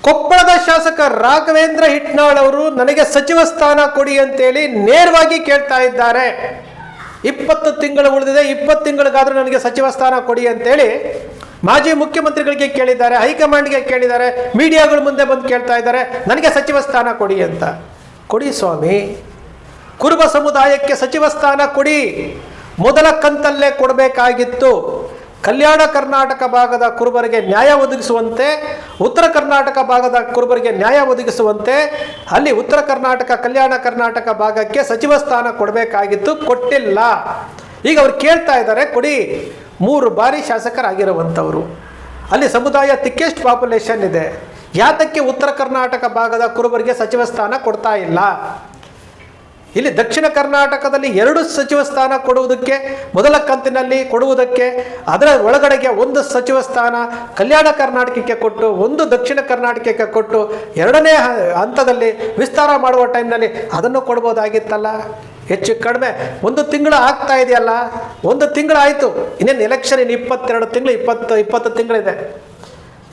ಕೊಪ್ಪಳದ ಶಾಸಕ ರಾಘವೇಂದ್ರ ಹಿಟ್ನಾಳ್ ಅವರು ನನಗೆ ಸಚಿವ ಸ್ಥಾನ ಕೊಡಿ ಅಂತೇಳಿ ನೇರವಾಗಿ ಕೇಳ್ತಾ ಇದ್ದಾರೆ. 20 ತಿಂಗಳು ಉಳಿದಿದೆ, 20 ತಿಂಗಳಿಗಾದ್ರೂ ನನಗೆ ಸಚಿವ ಸ್ಥಾನ ಕೊಡಿ ಅಂತೇಳಿ ಮಾಜಿ ಮುಖ್ಯಮಂತ್ರಿಗಳಿಗೆ ಕೇಳಿದ್ದಾರೆ, ಹೈಕಮಾಂಡ್ಗೆ ಕೇಳಿದ್ದಾರೆ, ಮೀಡಿಯಾಗಳ ಮುಂದೆ ಬಂದು ಕೇಳ್ತಾ ಇದ್ದಾರೆ, ನನಗೆ ಸಚಿವ ಸ್ಥಾನ ಕೊಡಿ ಅಂತ. ಕೊಡಿ ಸ್ವಾಮಿ, ಕುರುಬ ಸಮುದಾಯಕ್ಕೆ ಸಚಿವ ಸ್ಥಾನ ಕೊಡಿ. ಮೊದಲ ಕಂತಲ್ಲೇ ಕೊಡಬೇಕಾಗಿತ್ತು. ಕಲ್ಯಾಣ ಕರ್ನಾಟಕ ಭಾಗದ ಕುರುಬರಿಗೆ ನ್ಯಾಯ ಒದಗಿಸುವಂತೆ, ಉತ್ತರ ಕರ್ನಾಟಕ ಭಾಗದ ಕುರುಬರಿಗೆ ನ್ಯಾಯ ಒದಗಿಸುವಂತೆ ಅಲ್ಲಿ ಉತ್ತರ ಕರ್ನಾಟಕ ಕಲ್ಯಾಣ ಕರ್ನಾಟಕ ಭಾಗಕ್ಕೆ ಸಚಿವ ಸ್ಥಾನ ಕೊಡಬೇಕಾಗಿತ್ತು, ಕೊಟ್ಟಿಲ್ಲ. ಈಗ ಅವ್ರು ಕೇಳ್ತಾ ಇದ್ದಾರೆ ಕೊಡಿ. 3 ಬಾರಿ ಶಾಸಕರಾಗಿರುವಂಥವ್ರು, ಅಲ್ಲಿ ಸಮುದಾಯ ಥಿಕ್ಕೆಸ್ಟ್ ಪಾಪ್ಯುಲೇಷನ್ ಇದೆ. ಯಾತಕ್ಕೆ ಉತ್ತರ ಕರ್ನಾಟಕ ಭಾಗದ ಕುರುಬರಿಗೆ ಸಚಿವ ಸ್ಥಾನ ಕೊಡ್ತಾ ಇಲ್ಲ? ಇಲ್ಲಿ ದಕ್ಷಿಣ ಕರ್ನಾಟಕದಲ್ಲಿ 2 ಸಚಿವ ಸ್ಥಾನ ಕೊಡುವುದಕ್ಕೆ, ಮೊದಲ ಕಂತಿನಲ್ಲಿ ಕೊಡುವುದಕ್ಕೆ, ಅದರ ಒಳಗಡೆಗೆ 1 ಸಚಿವ ಸ್ಥಾನ ಕಲ್ಯಾಣ ಕರ್ನಾಟಕಕ್ಕೆ ಕೊಟ್ಟು, 1 ದಕ್ಷಿಣ ಕರ್ನಾಟಕಕ್ಕೆ ಕೊಟ್ಟು, 2ನೇ ಹಂತದಲ್ಲಿ ವಿಸ್ತಾರ ಮಾಡುವ ಟೈಮ್ನಲ್ಲಿ ಅದನ್ನು ಕೊಡ್ಬೋದಾಗಿತ್ತಲ್ಲ. ಹೆಚ್ಚು ಕಡಿಮೆ 1 ತಿಂಗಳು ಆಗ್ತಾ ಇದೆಯಲ್ಲ, 1 ತಿಂಗಳು ಆಯಿತು, ಇನ್ನೇನು ಎಲೆಕ್ಷನ್ ಇನ್ನು 22 ತಿಂಗಳು, 20 ತಿಂಗಳಿದೆ.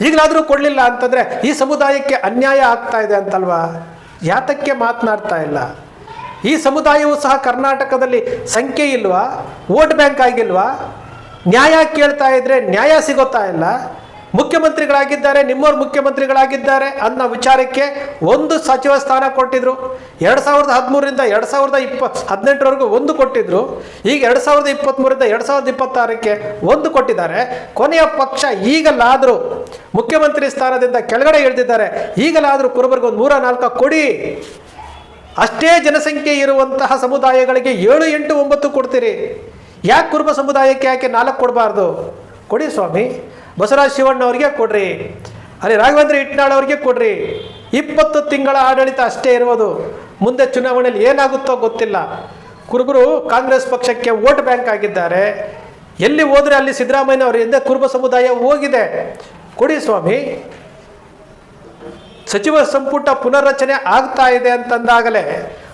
ಈಗಲಾದರೂ ಕೊಡಲಿಲ್ಲ ಅಂತಂದರೆ ಈ ಸಮುದಾಯಕ್ಕೆ ಅನ್ಯಾಯ ಆಗ್ತಾ ಇದೆ ಅಂತಲ್ವಾ? ಯಾತಕ್ಕೆ ಮಾತನಾಡ್ತಾ ಇಲ್ಲ? ಈ ಸಮುದಾಯವು ಸಹ ಕರ್ನಾಟಕದಲ್ಲಿ ಸಂಖ್ಯೆ ಇಲ್ವಾ? ವೋಟ್ ಬ್ಯಾಂಕ್ ಆಗಿಲ್ವಾ? ನ್ಯಾಯ ಕೇಳ್ತಾ ಇದ್ರೆ ನ್ಯಾಯ ಸಿಗುತ್ತಾ ಇಲ್ಲ? ಮುಖ್ಯಮಂತ್ರಿಗಳಾಗಿದ್ದಾರೆ, ನಿಮ್ಮವ್ರು ಮುಖ್ಯಮಂತ್ರಿಗಳಾಗಿದ್ದಾರೆ ಅನ್ನೋ ವಿಚಾರಕ್ಕೆ 1 ಸಚಿವ ಸ್ಥಾನ ಕೊಟ್ಟಿದ್ರು. 2013ರಿಂದ 2018ವರೆಗೂ 1 ಕೊಟ್ಟಿದ್ರು. ಈಗ 2023ರಿಂದ 2026ಕ್ಕೆ 1 ಕೊಟ್ಟಿದ್ದಾರೆ. ಕೊನೆಯ ಪಕ್ಷ ಈಗಲಾದರೂ ಮುಖ್ಯಮಂತ್ರಿ ಸ್ಥಾನದಿಂದ ಕೆಳಗಡೆ ಇಳಿದಿದ್ದಾರೆ. ಈಗಲಾದರೂ ಕುರುಬರಿಗೆ 1 3 4 ಕೊಡಿ. ಅಷ್ಟೇ ಜನಸಂಖ್ಯೆ ಇರುವಂತಹ ಸಮುದಾಯಗಳಿಗೆ 7 8 9 ಕೊಡ್ತೀರಿ. ಯಾಕೆ ಕುರುಬ ಸಮುದಾಯಕ್ಕೆ ಯಾಕೆ 4 ಕೊಡಬಾರ್ದು? ಕೊಡಿ ಸ್ವಾಮಿ. ಬಸವರಾಜ ಶಿವಣ್ಣ ಅವರಿಗೆ ಕೊಡ್ರಿ, ಅಲ್ಲಿ ರಾಘವೇಂದ್ರ ಹಿಟ್ನಾಳ್ ಅವರಿಗೆ ಕೊಡ್ರಿ. 20 ತಿಂಗಳ ಆಡಳಿತ ಅಷ್ಟೇ ಇರುವುದು. ಮುಂದೆ ಚುನಾವಣೆಯಲ್ಲಿ ಏನಾಗುತ್ತೋ ಗೊತ್ತಿಲ್ಲ. ಕುರುಬರು ಕಾಂಗ್ರೆಸ್ ಪಕ್ಷಕ್ಕೆ ವೋಟ್ ಬ್ಯಾಂಕ್ ಆಗಿದ್ದಾರೆ. ಎಲ್ಲಿ ಹೋದ್ರೆ ಅಲ್ಲಿ ಸಿದ್ದರಾಮಯ್ಯ ಅವರಿಂದ ಕುರುಬ ಸಮುದಾಯ ಹೋಗಿದೆ. ಕೊಡಿ ಸ್ವಾಮಿ. ಸಚಿವ ಸಂಪುಟ ಪುನರ್ರಚನೆ ಆಗ್ತಾ ಇದೆ ಅಂತಂದಾಗಲೇ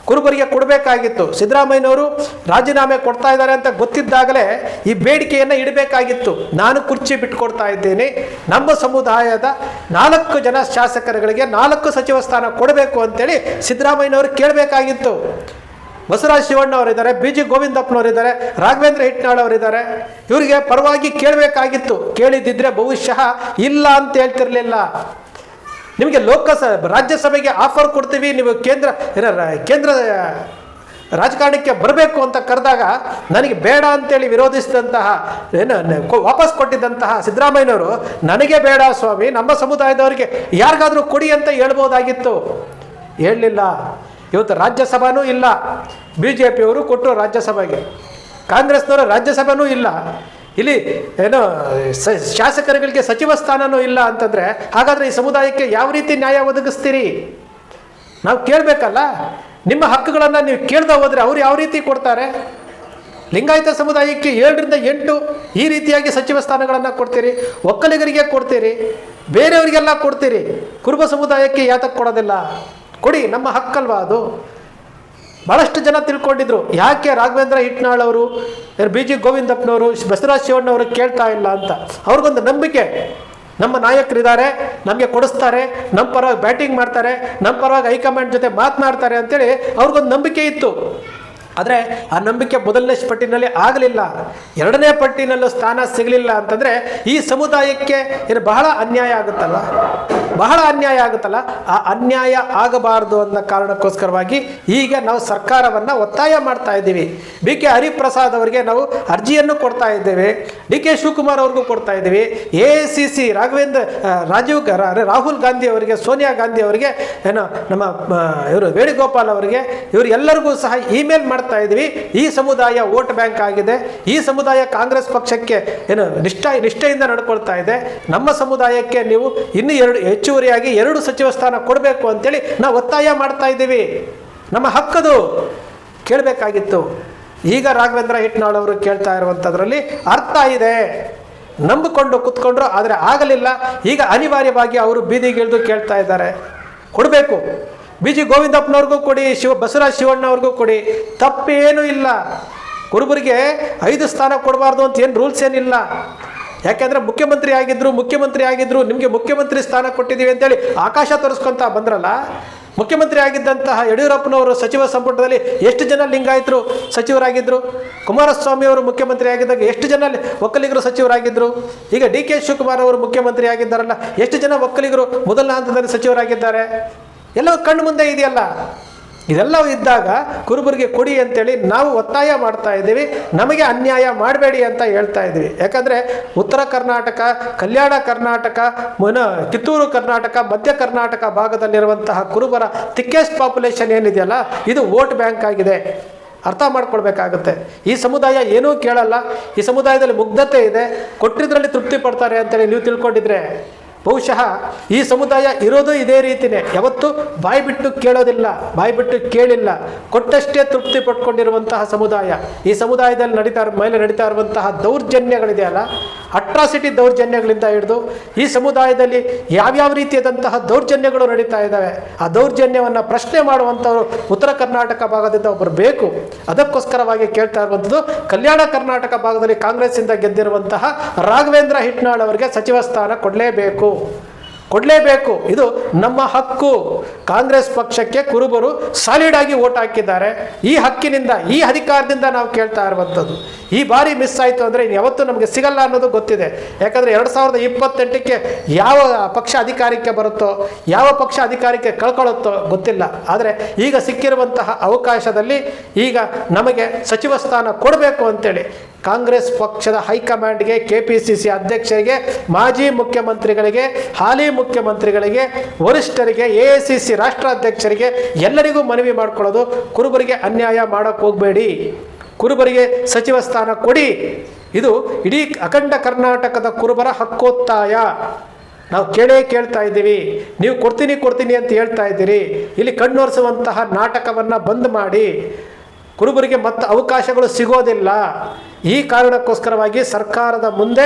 ಕುರುಬರಿಗೆ ಕೊಡಬೇಕಾಗಿತ್ತು. ಸಿದ್ದರಾಮಯ್ಯನವರು ರಾಜೀನಾಮೆ ಕೊಡ್ತಾ ಇದ್ದಾರೆ ಅಂತ ಗೊತ್ತಿದ್ದಾಗಲೇ ಈ ಬೇಡಿಕೆಯನ್ನು ಇಡಬೇಕಾಗಿತ್ತು. ನಾನು ಕುರ್ಚಿ ಬಿಟ್ಕೊಡ್ತಾ ಇದ್ದೇನೆ, ನಮ್ಮ ಸಮುದಾಯದ 4 ಜನ ಶಾಸಕರುಗಳಿಗೆ 4 ಸಚಿವ ಸ್ಥಾನ ಕೊಡಬೇಕು ಅಂತೇಳಿ ಸಿದ್ದರಾಮಯ್ಯನವರು ಕೇಳಬೇಕಾಗಿತ್ತು. ಬಸವರಾಜ ಶಿವಣ್ಣ ಅವರಿದ್ದಾರೆ, BG ಗೋವಿಂದಪ್ಪನವರಿದ್ದಾರೆ, ರಾಘವೇಂದ್ರ ಹಿಟ್ನಾಳ್ ಅವರಿದ್ದಾರೆ. ಇವರಿಗೆ ಪರವಾಗಿ ಕೇಳಬೇಕಾಗಿತ್ತು. ಕೇಳಿದ್ದಿದ್ರೆ ಬಹುಶಃ ಇಲ್ಲ ಅಂತ ಹೇಳ್ತಿರ್ಲಿಲ್ಲ. ನಿಮಗೆ ರಾಜ್ಯಸಭೆಗೆ ಆಫರ್ ಕೊಡ್ತೀವಿ, ನೀವು ಕೇಂದ್ರ ರಾಜಕಾರಣಕ್ಕೆ ಬರಬೇಕು ಅಂತ ಕರೆದಾಗ ನನಗೆ ಬೇಡ ಅಂತೇಳಿ ವಿರೋಧಿಸಿದಂತಹ ವಾಪಸ್ ಕೊಟ್ಟಿದ್ದಂತಹ ಸಿದ್ದರಾಮಯ್ಯನವರು ನನಗೆ ಬೇಡ ಸ್ವಾಮಿ, ನಮ್ಮ ಸಮುದಾಯದವರಿಗೆ ಯಾರಿಗಾದರೂ ಕೊಡಿ ಅಂತ ಹೇಳ್ಬೋದಾಗಿತ್ತು. ಹೇಳಲಿಲ್ಲ. ಇವತ್ತು ರಾಜ್ಯಸಭಾನೂ ಇಲ್ಲ. BJPಯವರು ಕೊಟ್ಟರು ರಾಜ್ಯಸಭೆಗೆ, ಕಾಂಗ್ರೆಸ್ನವರು ರಾಜ್ಯಸಭೆನೂ ಇಲ್ಲ. ಇಲ್ಲಿ ಏನೋ ಶಾಸಕರುಗಳಿಗೆ ಸಚಿವ ಸ್ಥಾನನೂ ಇಲ್ಲ ಅಂತಂದರೆ ಹಾಗಾದರೆ ಈ ಸಮುದಾಯಕ್ಕೆ ಯಾವ ರೀತಿ ನ್ಯಾಯ ಒದಗಿಸ್ತೀರಿ? ನಾವು ಕೇಳಬೇಕಲ್ಲ. ನಿಮ್ಮ ಹಕ್ಕುಗಳನ್ನು ನೀವು ಕೇಳ್ದ ಹೋದರೆ ಅವ್ರು ಯಾವ ರೀತಿ ಕೊಡ್ತಾರೆ? ಲಿಂಗಾಯತ ಸಮುದಾಯಕ್ಕೆ 7 ರಿಂದ 8 ಈ ರೀತಿಯಾಗಿ ಸಚಿವ ಸ್ಥಾನಗಳನ್ನು ಕೊಡ್ತೀರಿ, ಒಕ್ಕಲಿಗರಿಗೆ ಕೊಡ್ತೀರಿ, ಬೇರೆಯವರಿಗೆಲ್ಲ ಕೊಡ್ತೀರಿ. ಕುರುಬ ಸಮುದಾಯಕ್ಕೆ ಯಾತಕ್ಕೆ ಕೊಡೋದಿಲ್ಲ? ಕೊಡಿ, ನಮ್ಮ ಹಕ್ಕಲ್ವಾ ಅದು? ಭಾಳಷ್ಟು ಜನ ತಿಳ್ಕೊಂಡಿದ್ರು ಯಾಕೆ ರಾಘವೇಂದ್ರ ಹಿಟ್ನಾಳ್ ಅವರು, BG ಗೋವಿಂದಪ್ಪನವರು, ಬಸವರಾಜ ಶಿವಣ್ಣವರು ಕೇಳ್ತಾ ಇಲ್ಲ ಅಂತ. ಅವ್ರಿಗೊಂದು ನಂಬಿಕೆ, ನಮ್ಮ ನಾಯಕರಿದ್ದಾರೆ, ನಮಗೆ ಕೊಡಿಸ್ತಾರೆ, ನಮ್ಮ ಪರವಾಗಿ ಬ್ಯಾಟಿಂಗ್ ಮಾಡ್ತಾರೆ, ನಮ್ಮ ಪರವಾಗಿ ಹೈಕಮಾಂಡ್ ಜೊತೆ ಮಾತನಾಡ್ತಾರೆ ಅಂತೇಳಿ ಅವ್ರಿಗೊಂದು ನಂಬಿಕೆ ಇತ್ತು. ಆದರೆ ಆ ನಂಬಿಕೆ ಮೊದಲನೇ ಪಟ್ಟಿನಲ್ಲಿ ಆಗಲಿಲ್ಲ. 2ನೇ ಪಟ್ಟಿನಲ್ಲೂ ಸ್ಥಾನ ಸಿಗಲಿಲ್ಲ ಅಂತಂದರೆ ಈ ಸಮುದಾಯಕ್ಕೆ ಇದು ಬಹಳ ಅನ್ಯಾಯ ಆಗುತ್ತಲ್ಲ, ಬಹಳ ಅನ್ಯಾಯ ಆಗುತ್ತಲ್ಲ. ಆ ಅನ್ಯಾಯ ಆಗಬಾರ್ದು ಅನ್ನೋ ಕಾರಣಕ್ಕೋಸ್ಕರವಾಗಿ ಈಗ ನಾವು ಸರ್ಕಾರವನ್ನು ಒತ್ತಾಯ ಮಾಡ್ತಾ ಇದ್ದೀವಿ. BK ಹರಿಪ್ರಸಾದ್ ಅವರಿಗೆ ನಾವು ಅರ್ಜಿಯನ್ನು ಕೊಡ್ತಾ ಇದ್ದೇವೆ, DK ಶಿವಕುಮಾರ್ ಅವ್ರಿಗೂ ಕೊಡ್ತಾ ಇದ್ದೀವಿ, AICC ರಾಹುಲ್ ಗಾಂಧಿ ಅವರಿಗೆ, ಸೋನಿಯಾ ಗಾಂಧಿ ಅವರಿಗೆ, ಏನೋ ನಮ್ಮ ಇವರು ವೇಣುಗೋಪಾಲ್ ಅವರಿಗೆ, ಇವರು ಎಲ್ಲರಿಗೂ ಸಹ ಇಮೇಲ್ ಮಾಡ್ತಾ ಇದ್ದೀವಿ. ಈ ಸಮುದಾಯ ವೋಟ್ ಬ್ಯಾಂಕ್ ಆಗಿದೆ, ಈ ಸಮುದಾಯ ಕಾಂಗ್ರೆಸ್ ಪಕ್ಷಕ್ಕೆ ಏನು ನಿಷ್ಠೆಯಿಂದ ನಡ್ಕೊಳ್ತಾ ಇದೆ. ನಮ್ಮ ಸಮುದಾಯಕ್ಕೆ ನೀವು ಇನ್ನೂ ಹೆಚ್ಚುವರಿಯಾಗಿ 2 ಸಚಿವ ಸ್ಥಾನ ಕೊಡಬೇಕು ಅಂತೇಳಿ ನಾವು ಒತ್ತಾಯ ಮಾಡ್ತಾ ಇದ್ದೀವಿ. ನಮ್ಮ ಹಕ್ಕದು ಕೇಳಬೇಕಾಗಿತ್ತು. ಈಗ ರಾಘವೇಂದ್ರ ಹಿಟ್ನಾಳ್ ಅವರು ಕೇಳ್ತಾ ಇರುವಂಥದ್ರಲ್ಲಿ ಅರ್ಥ ಇದೆ. ನಂಬಿಕೊಂಡು ಕೂತ್ಕೊಂಡ್ರು, ಆದರೆ ಆಗಲಿಲ್ಲ. ಈಗ ಅನಿವಾರ್ಯವಾಗಿ ಅವರು ಬೀದಿಗಿಳಿದು ಕೇಳ್ತಾ ಇದ್ದಾರೆ. ಕೊಡಬೇಕು. BG ಗೋವಿಂದಪ್ಪನವ್ರಿಗೂ ಕೊಡಿ, ಬಸವರಾಜ ಶಿವಣ್ಣ ಅವ್ರಿಗೂ ಕೊಡಿ, ತಪ್ಪೇನೂ ಇಲ್ಲ. ಕುರುಬರಿಗೆ 5 ಸ್ಥಾನ ಕೊಡಬಾರ್ದು ಅಂತ ಏನು ರೂಲ್ಸ್ ಏನಿಲ್ಲ. ಯಾಕೆಂದರೆ ಮುಖ್ಯಮಂತ್ರಿ ಆಗಿದ್ರು ನಿಮಗೆ ಮುಖ್ಯಮಂತ್ರಿ ಸ್ಥಾನ ಕೊಟ್ಟಿದ್ದೀವಿ ಅಂತೇಳಿ ಆಕಾಶ ತೋರಿಸ್ಕೊಂತ ಬಂದ್ರಲ್ಲ. ಮುಖ್ಯಮಂತ್ರಿ ಆಗಿದ್ದಂತಹ ಯಡಿಯೂರಪ್ಪನವರು ಸಚಿವ ಸಂಪುಟದಲ್ಲಿ ಎಷ್ಟು ಜನ ಲಿಂಗಾಯತರು ಸಚಿವರಾಗಿದ್ದರು? ಕುಮಾರಸ್ವಾಮಿ ಅವರು ಮುಖ್ಯಮಂತ್ರಿ ಆಗಿದ್ದಾಗ ಎಷ್ಟು ಜನ ಒಕ್ಕಲಿಗರು ಸಚಿವರಾಗಿದ್ದರು? ಈಗ DK ಶಿವಕುಮಾರ್ ಅವರು ಮುಖ್ಯಮಂತ್ರಿ ಆಗಿದ್ದಾರಲ್ಲ, ಎಷ್ಟು ಜನ ಒಕ್ಕಲಿಗರು ಮೊದಲನೇ ಹಂತದಲ್ಲಿ ಸಚಿವರಾಗಿದ್ದಾರೆ? ಎಲ್ಲವೂ ಕಣ್ಣು ಮುಂದೆ ಇದೆಯಲ್ಲ. ಇದೆಲ್ಲವೂ ಇದ್ದಾಗ ಕುರುಬರಿಗೆ ಕೊಡಿ ಅಂತೇಳಿ ನಾವು ಒತ್ತಾಯ ಮಾಡ್ತಾ ಇದ್ದೀವಿ. ನಮಗೆ ಅನ್ಯಾಯ ಮಾಡಬೇಡಿ ಅಂತ ಹೇಳ್ತಾ ಇದ್ದೀವಿ. ಯಾಕಂದರೆ ಉತ್ತರ ಕರ್ನಾಟಕ, ಕಲ್ಯಾಣ ಕರ್ನಾಟಕ, ಕಿತ್ತೂರು ಕರ್ನಾಟಕ, ಮಧ್ಯ ಕರ್ನಾಟಕ ಭಾಗದಲ್ಲಿರುವಂತಹ ಕುರುಬರ ಥಿಕ್ಕೆಸ್ಟ್ ಪಾಪ್ಯುಲೇಷನ್ ಏನಿದೆಯಲ್ಲ, ಇದು ವೋಟ್ ಬ್ಯಾಂಕ್ ಆಗಿದೆ. ಅರ್ಥ ಮಾಡ್ಕೊಳ್ಬೇಕಾಗುತ್ತೆ. ಈ ಸಮುದಾಯ ಏನೂ ಕೇಳಲ್ಲ. ಈ ಸಮುದಾಯದಲ್ಲಿ ಮುಗ್ಧತೆ ಇದೆ. ಕೊಟ್ಟಿದ್ರಲ್ಲಿ ತೃಪ್ತಿ ಪಡ್ತಾರೆ ಅಂತೇಳಿ ನೀವು ತಿಳ್ಕೊಂಡಿದ್ರೆ ಬಹುಶಃ ಈ ಸಮುದಾಯ ಇರೋದು ಇದೇ ರೀತಿಯೇ. ಯಾವತ್ತೂ ಬಾಯಿ ಬಿಟ್ಟು ಕೇಳೋದಿಲ್ಲ, ಬಾಯಿ ಬಿಟ್ಟು ಕೇಳಿಲ್ಲ, ಕೊಟ್ಟಷ್ಟೇ ತೃಪ್ತಿ ಪಟ್ಕೊಂಡಿರುವಂತಹ ಸಮುದಾಯ. ಈ ಸಮುದಾಯದಲ್ಲಿ ನಡೀತಾ ಇರುವಂತಹ ದೌರ್ಜನ್ಯಗಳಿದೆಯಲ್ಲ, ಅಟ್ರಾಸಿಟಿ ದೌರ್ಜನ್ಯಗಳಿಂದ ಹಿಡಿದು ಈ ಸಮುದಾಯದಲ್ಲಿ ಯಾವ್ಯಾವ ರೀತಿಯಾದಂತಹ ದೌರ್ಜನ್ಯಗಳು ನಡೀತಾ ಇದ್ದಾವೆ, ಆ ದೌರ್ಜನ್ಯವನ್ನು ಪ್ರಶ್ನೆ ಮಾಡುವಂಥವ್ರು ಉತ್ತರ ಕರ್ನಾಟಕ ಭಾಗದಿಂದ ಒಬ್ಬರು ಬೇಕು. ಅದಕ್ಕೋಸ್ಕರವಾಗಿ ಕೇಳ್ತಾ ಇರುವಂಥದ್ದು, ಕಲ್ಯಾಣ ಕರ್ನಾಟಕ ಭಾಗದಲ್ಲಿ ಕಾಂಗ್ರೆಸ್ಸಿಂದ ಗೆದ್ದಿರುವಂತಹ ರಾಘವೇಂದ್ರ ಹಿಟ್ನಾಳ್ ಅವರಿಗೆ ಸಚಿವ ಸ್ಥಾನ ಕೊಡಲೇಬೇಕು. ಇದು ನಮ್ಮ ಹಕ್ಕು. ಕಾಂಗ್ರೆಸ್ ಪಕ್ಷಕ್ಕೆ ಕುರುಬರು ಸಾಲಿಡ್ ಆಗಿ ವೋಟ್ ಹಾಕಿದ್ದಾರೆ. ಈ ಹಕ್ಕಿನಿಂದ, ಈ ಅಧಿಕಾರದಿಂದ ನಾವು ಕೇಳ್ತಾ ಇರುವಂಥದ್ದು. ಈ ಬಾರಿ ಮಿಸ್ ಆಯಿತು ಅಂದರೆ ಯಾವತ್ತೂ ನಮಗೆ ಸಿಗಲ್ಲ ಅನ್ನೋದು ಗೊತ್ತಿದೆ. ಯಾಕಂದರೆ 2028ಕ್ಕೆ ಯಾವ ಪಕ್ಷ ಅಧಿಕಾರಕ್ಕೆ ಬರುತ್ತೋ, ಯಾವ ಪಕ್ಷ ಅಧಿಕಾರಕ್ಕೆ ಕಳ್ಕೊಳ್ಳುತ್ತೋ ಗೊತ್ತಿಲ್ಲ. ಆದರೆ ಈಗ ಸಿಕ್ಕಿರುವಂತಹ ಅವಕಾಶದಲ್ಲಿ ಈಗ ನಮಗೆ ಸಚಿವ ಸ್ಥಾನ ಕೊಡಬೇಕು ಅಂತೇಳಿ ಕಾಂಗ್ರೆಸ್ ಪಕ್ಷದ ಹೈಕಮಾಂಡ್ಗೆ, KPCC ಅಧ್ಯಕ್ಷರಿಗೆ, ಮಾಜಿ ಮುಖ್ಯಮಂತ್ರಿಗಳಿಗೆ, ಹಾಲಿ ಮುಖ್ಯಮಂತ್ರಿಗಳಿಗೆ, ವರಿಷ್ಠರಿಗೆ, AICC ರಾಷ್ಟ್ರಾಧ್ಯಕ್ಷರಿಗೆ ಎಲ್ಲರಿಗೂ ಮನವಿ ಮಾಡಿಕೊಳ್ಳೋದು, ಕುರುಬರಿಗೆ ಅನ್ಯಾಯ ಮಾಡೋಕ್ಕೆ ಹೋಗಬೇಡಿ, ಕುರುಬರಿಗೆ ಸಚಿವ ಸ್ಥಾನ ಕೊಡಿ. ಇದು ಇಡೀ ಅಖಂಡ ಕರ್ನಾಟಕದ ಕುರುಬರ ಹಕ್ಕೊತ್ತಾಯ. ನಾವು ಕೇಳ್ತಾ ಇದ್ದೀವಿ. ನೀವು ಕೊಡ್ತೀನಿ ಅಂತ ಹೇಳ್ತಾ ಇದ್ದೀರಿ. ಇಲ್ಲಿ ಕಣ್ಣೊರೆಸುವಂತಹ ನಾಟಕವನ್ನು ಬಂದ್ ಮಾಡಿ. ಕುರುಬರಿಗೆ ಮತ್ತೆ ಅವಕಾಶಗಳು ಸಿಗೋದಿಲ್ಲ. ಈ ಕಾರಣಕ್ಕೋಸ್ಕರವಾಗಿ ಸರ್ಕಾರದ ಮುಂದೆ,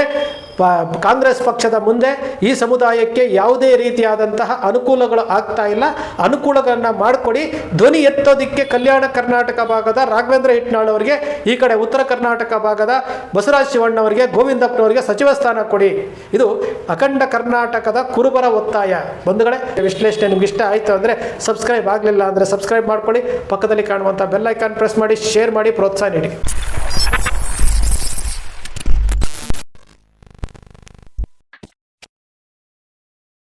ಕಾಂಗ್ರೆಸ್ ಪಕ್ಷದ ಮುಂದೆ ಈ ಸಮುದಾಯಕ್ಕೆ ಯಾವುದೇ ರೀತಿಯಾದಂತಹ ಅನುಕೂಲಗಳು ಆಗ್ತಾ ಇಲ್ಲ. ಅನುಕೂಲಗಳನ್ನು ಮಾಡಿಕೊಡಿ. ಧ್ವನಿ ಎತ್ತೋದಕ್ಕೆ ಕಲ್ಯಾಣ ಕರ್ನಾಟಕ ಭಾಗದ ರಾಘವೇಂದ್ರ ಹಿಟ್ನಾಳ್ ಅವರಿಗೆ, ಈ ಕಡೆ ಉತ್ತರ ಕರ್ನಾಟಕ ಭಾಗದ ಬಸವರಾಜ ಶಿವಣ್ಣವರಿಗೆ, ಗೋವಿಂದಪ್ಪನವರಿಗೆ ಸಚಿವ ಸ್ಥಾನ ಕೊಡಿ. ಇದು ಅಖಂಡ ಕರ್ನಾಟಕದ ಕುರುಬರ ಒತ್ತಾಯ. ಬಂಧುಗಳೇ, ವಿಶ್ಲೇಷಣೆ ನಿಮ್ಗೆ ಇಷ್ಟ ಆಯಿತು ಅಂದರೆ ಸಬ್ಸ್ಕ್ರೈಬ್ ಆಗಲಿಲ್ಲ ಅಂದರೆ ಸಬ್ಸ್ಕ್ರೈಬ್ ಮಾಡ್ಕೊಳ್ಳಿ. ಪಕ್ಕದಲ್ಲಿ ಕಾಣುವಂಥ ಬೆಲ್ ಐಕಾನ್ ಪ್ರೆಸ್ ಮಾಡಿ, ಶೇರ್ ಮಾಡಿ, ಪ್ರೋತ್ಸಾಹ ನೀಡಿ.